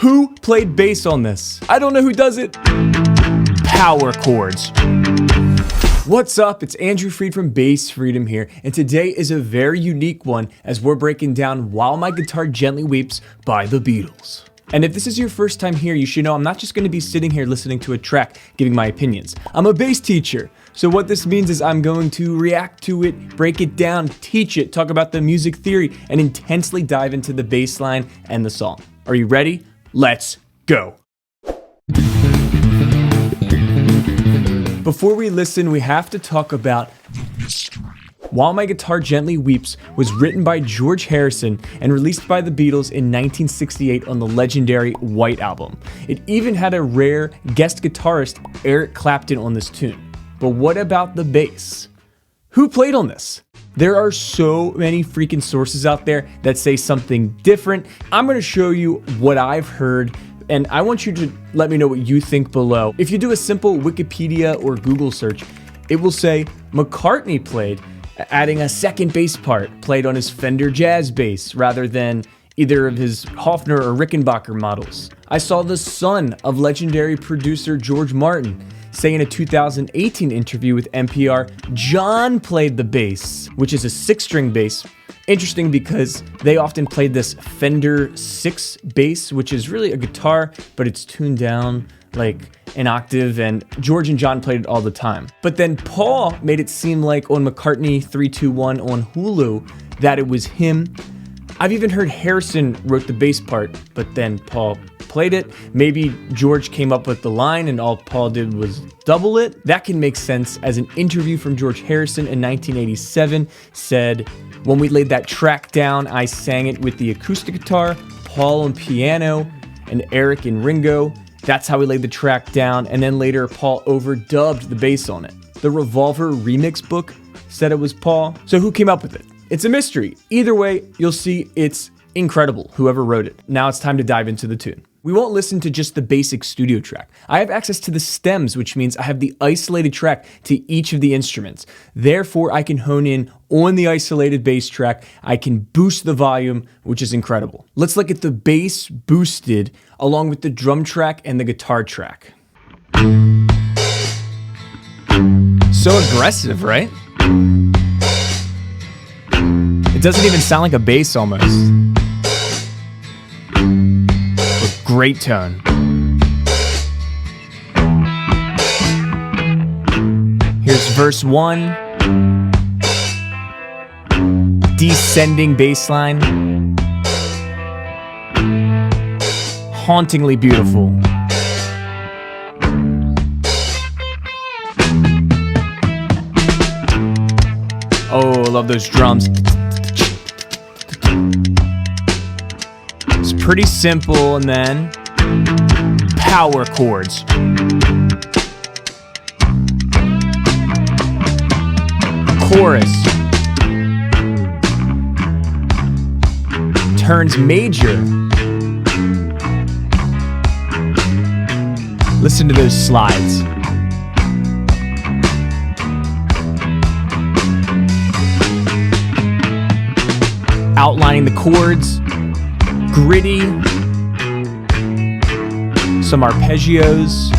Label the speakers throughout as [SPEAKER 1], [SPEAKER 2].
[SPEAKER 1] Who played bass on this? I don't know who does it. Power chords. What's up? It's Andrew Freed from Bass Freedom here, and today is a very unique one as we're breaking down While My Guitar Gently Weeps by the Beatles. And if this is your first time here, you should know I'm not just going to be sitting here listening to a track, giving my opinions. I'm a bass teacher. So what this means is I'm going to react to it, break it down, teach it, talk about the music theory, and intensely dive into the bass line and the song. Are you ready? Let's go. Before we listen, we have to talk about While My Guitar Gently Weeps was written by George Harrison and released by the Beatles in 1968 on the legendary White Album. It even had a rare guest guitarist, Eric Clapton, on this tune. But what about the bass? Who played on this? There are so many freaking sources out there that say something different. I'm gonna show you what I've heard, and I want you to let me know what you think below. If you do a simple Wikipedia or Google search, it will say McCartney played, adding a second bass part played on his Fender Jazz bass rather than either of his Hofner or Rickenbacker models. I saw the son of legendary producer George Martin say in a 2018 interview with NPR, John played the bass, which is a 6-string bass. Interesting because they often played this Fender 6 bass, which is really a guitar, but it's tuned down like an octave, and George and John played it all the time. But then Paul made it seem like on McCartney 321 on Hulu that it was him. I've even heard Harrison wrote the bass part, but then Paul played it. Maybe George came up with the line and all Paul did was double it. That can make sense, as an interview from George Harrison in 1987 said, "When we laid that track down, I sang it with the acoustic guitar, Paul on piano, and Eric and Ringo. That's how we laid the track down, and then later Paul overdubbed the bass on it." The Revolver remix book said it was Paul. So who came up with it? It's a mystery. Either way, you'll see it's incredible, whoever wrote it. Now it's time to dive into the tune. We won't listen to just the basic studio track. I have access to the stems, which means I have the isolated track to each of the instruments. Therefore, I can hone in on the isolated bass track. I can boost the volume, which is incredible. Let's look at the bass boosted along with the drum track and the guitar track. So aggressive, right? It doesn't even sound like a bass almost. But great tone. Here's verse 1. Descending bass line. Hauntingly beautiful. Oh, I love those drums. It's pretty simple, and then power chords. Chorus. Turns major. Listen to those slides. Outlining the chords, gritty, some arpeggios,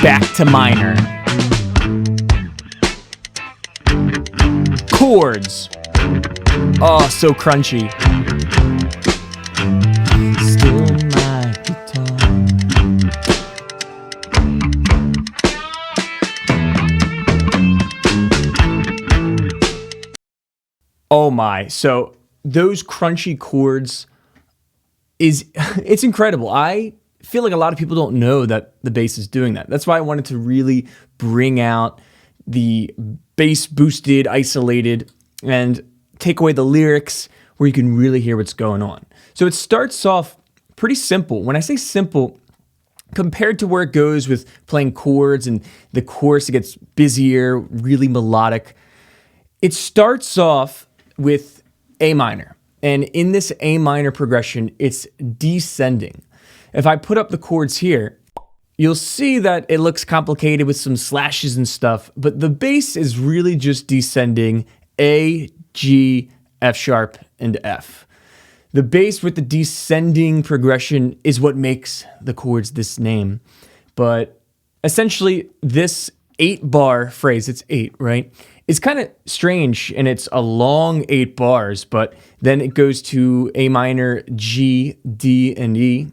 [SPEAKER 1] back to minor, chords, oh, so crunchy. Still my guitar. Oh my, so those crunchy chords it's incredible. I feel like a lot of people don't know that the bass is doing that. That's why I wanted to really bring out the bass boosted, isolated, and take away the lyrics where you can really hear what's going on. So it starts off pretty simple. When I say simple, compared to where it goes with playing chords and the chorus, it gets busier, really melodic. It starts off with A minor. And in this A minor progression, it's descending. If I put up the chords here, you'll see that it looks complicated with some slashes and stuff, but the bass is really just descending A, G, F sharp, and F. The bass with the descending progression is what makes the chords this name. But essentially, this 8-bar phrase, it's 8, right? It's kind of strange, and it's a long 8 bars, but then it goes to A minor, G, D, and E.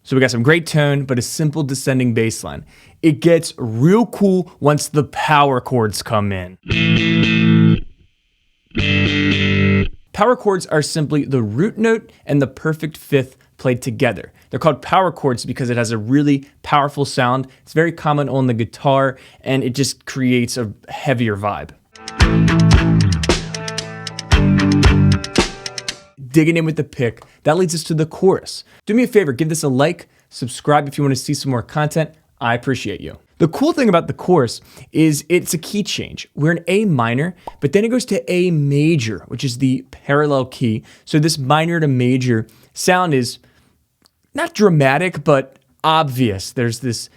[SPEAKER 1] So we got some great tone, but a simple descending bass line. It gets real cool once the power chords come in. Power chords are simply the root note and the perfect fifth played together. They're called power chords because it has a really powerful sound. It's very common on the guitar, and it just creates a heavier vibe. Digging in with the pick, that leads us to the chorus. Do me a favor, give this a like, subscribe if you want to see some more content. I appreciate you. The cool thing about the chorus is it's a key change. We're in A minor, but then it goes to A major, which is the parallel key. So this minor to major sound is not dramatic, but obvious. There's this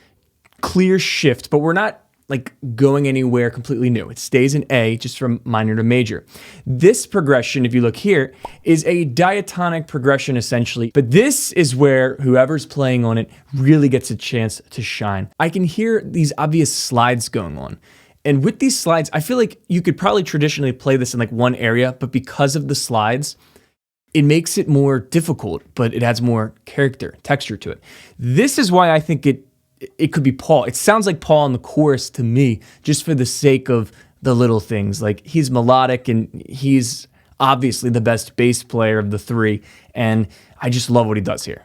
[SPEAKER 1] clear shift, but we're not like going anywhere completely new. It stays in A, just from minor to major. This progression, if you look here, is a diatonic progression essentially, but this is where whoever's playing on it really gets a chance to shine. I can hear these obvious slides going on. And with these slides, I feel like you could probably traditionally play this in like one area, but because of the slides, it makes it more difficult, but it adds more character, texture to it. This is why I think it could be Paul. It sounds like Paul in the chorus to me, just for the sake of the little things. Like, he's melodic and he's obviously the best bass player of the three, and I just love what he does here.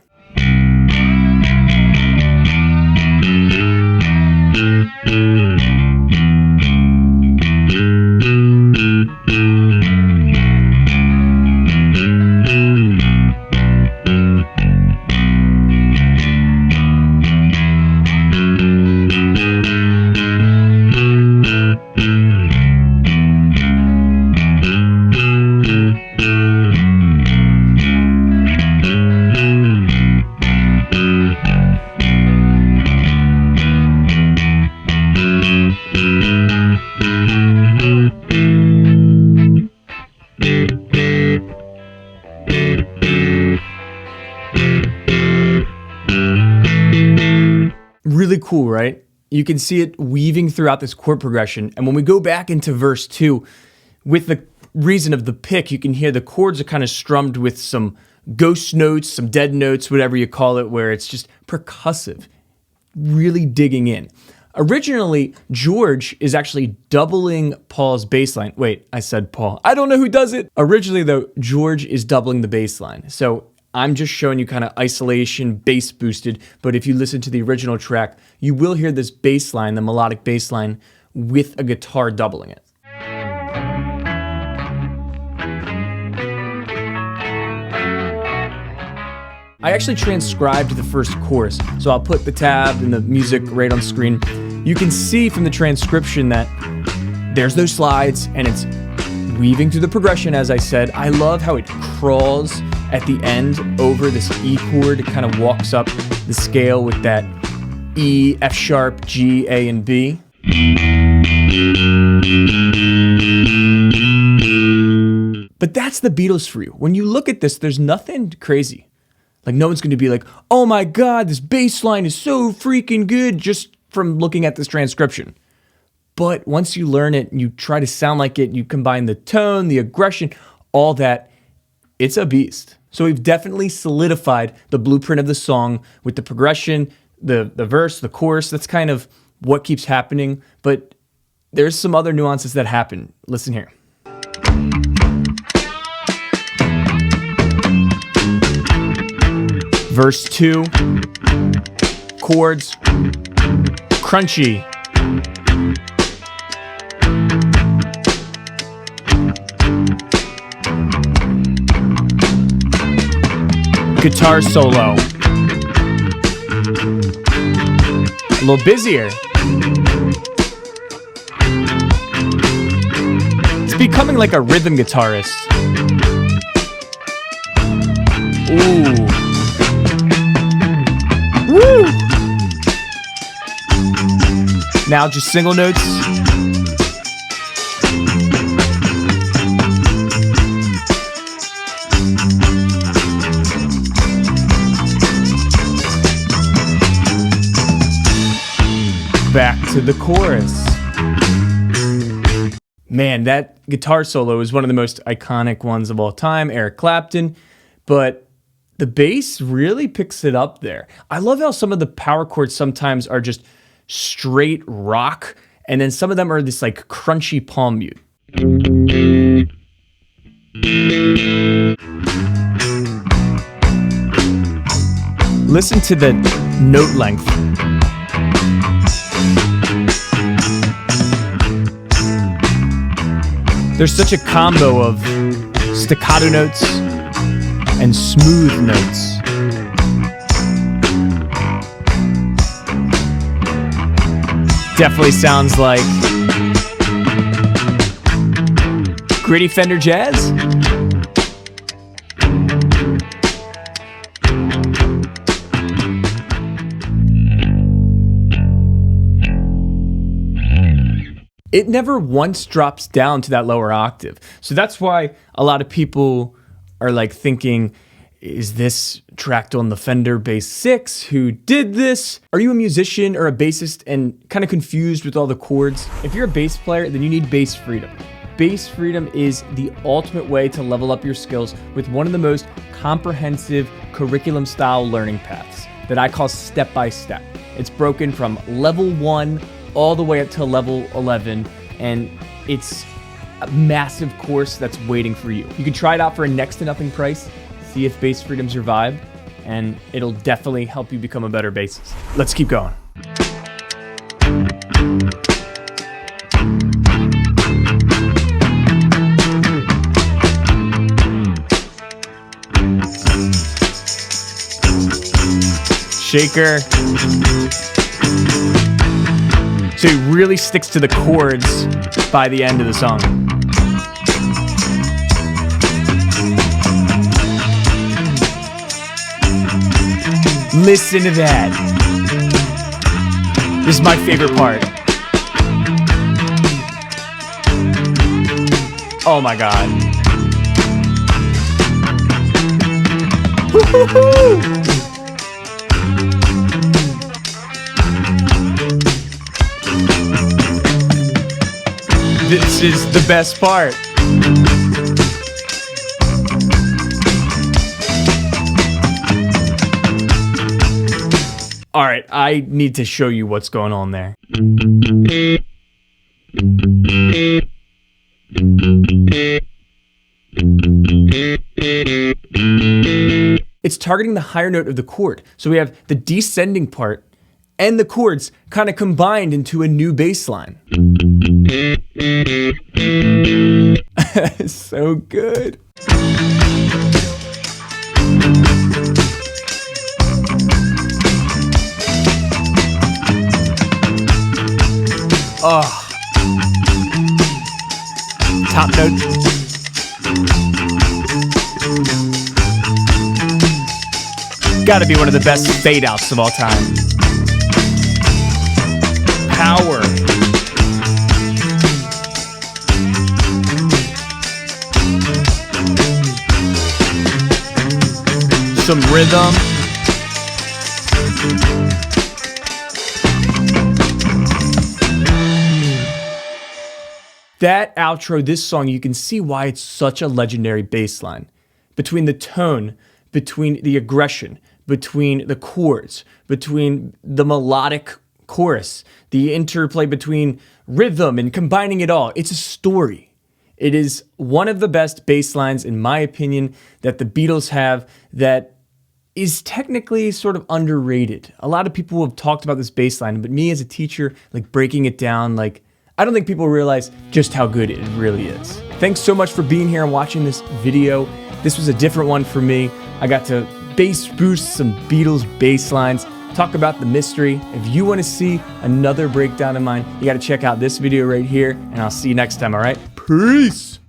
[SPEAKER 1] Really cool, right? You can see it weaving throughout this chord progression. And when we go back into verse 2, with the reason of the pick, you can hear the chords are kind of strummed with some ghost notes, some dead notes, whatever you call it, where it's just percussive, really digging in. Originally, George is actually doubling Paul's bass line. Wait, I said Paul. I don't know who does it. Originally, though, George is doubling the bass line. So I'm just showing you kind of isolation, bass boosted, but if you listen to the original track, you will hear this bass line, the melodic bass line, with a guitar doubling it. I actually transcribed the first chorus, so I'll put the tab and the music right on screen. You can see from the transcription that there's those slides and it's weaving through the progression, as I said. I love how it crawls at the end over this E chord. It kind of walks up the scale with that E, F sharp, G, A, and B. But that's the Beatles for you. When you look at this, there's nothing crazy. Like, no one's going to be like, oh my God, this bass line is so freaking good just from looking at this transcription. But once you learn it, you try to sound like it, you combine the tone, the aggression, all that, it's a beast. So we've definitely solidified the blueprint of the song with the progression, the verse, the chorus. That's kind of what keeps happening. But there's some other nuances that happen. Listen here. Verse 2, chords, crunchy. Guitar solo. A little busier. It's becoming like a rhythm guitarist. Ooh. Woo! Now just single notes. Back to the chorus. Man, that guitar solo is one of the most iconic ones of all time, Eric Clapton, but the bass really picks it up there. I love how some of the power chords sometimes are just straight rock, and then some of them are this like crunchy palm mute. Listen to the note length. There's such a combo of staccato notes and smooth notes. Definitely sounds like gritty Fender Jazz. It never once drops down to that lower octave. So that's why a lot of people are like thinking, is this tracked on the Fender Bass 6? Who did this? Are you a musician or a bassist and kind of confused with all the chords? If you're a bass player, then you need Bass Freedom. Bass Freedom is the ultimate way to level up your skills with one of the most comprehensive curriculum style learning paths that I call step by step. It's broken from level 1 all the way up to level 11, and it's a massive course that's waiting for you. You can try it out for a next to nothing price, see if Bass Freedom's your vibe, and it'll definitely help you become a better bassist. Let's keep going. Shaker. So he really sticks to the chords by the end of the song. Listen to that. This is my favorite part. Oh my God. Woo-hoo-hoo! This is the best part. All right, I need to show you what's going on there. It's targeting the higher note of the chord. So we have the descending part and the chords kind of combined into a new bass line. So good. Oh. Top note. Gotta be one of the best fade outs of all time. Power. Some rhythm. That outro, this song, you can see why it's such a legendary bass line. Between the tone, between the aggression, between the chords, between the melodic chorus, the interplay between rhythm and combining it all. It's a story. It is one of the best bass lines, in my opinion, that the Beatles have that is technically sort of underrated. A lot of people have talked about this bass line, but me as a teacher, like breaking it down, like I don't think people realize just how good it really is. Thanks so much for being here and watching this video. This was a different one for me. I got to bass boost some Beatles bass lines, talk about the mystery. If you want to see another breakdown of mine, you got to check out this video right here, and I'll see you next time, all right? Peace!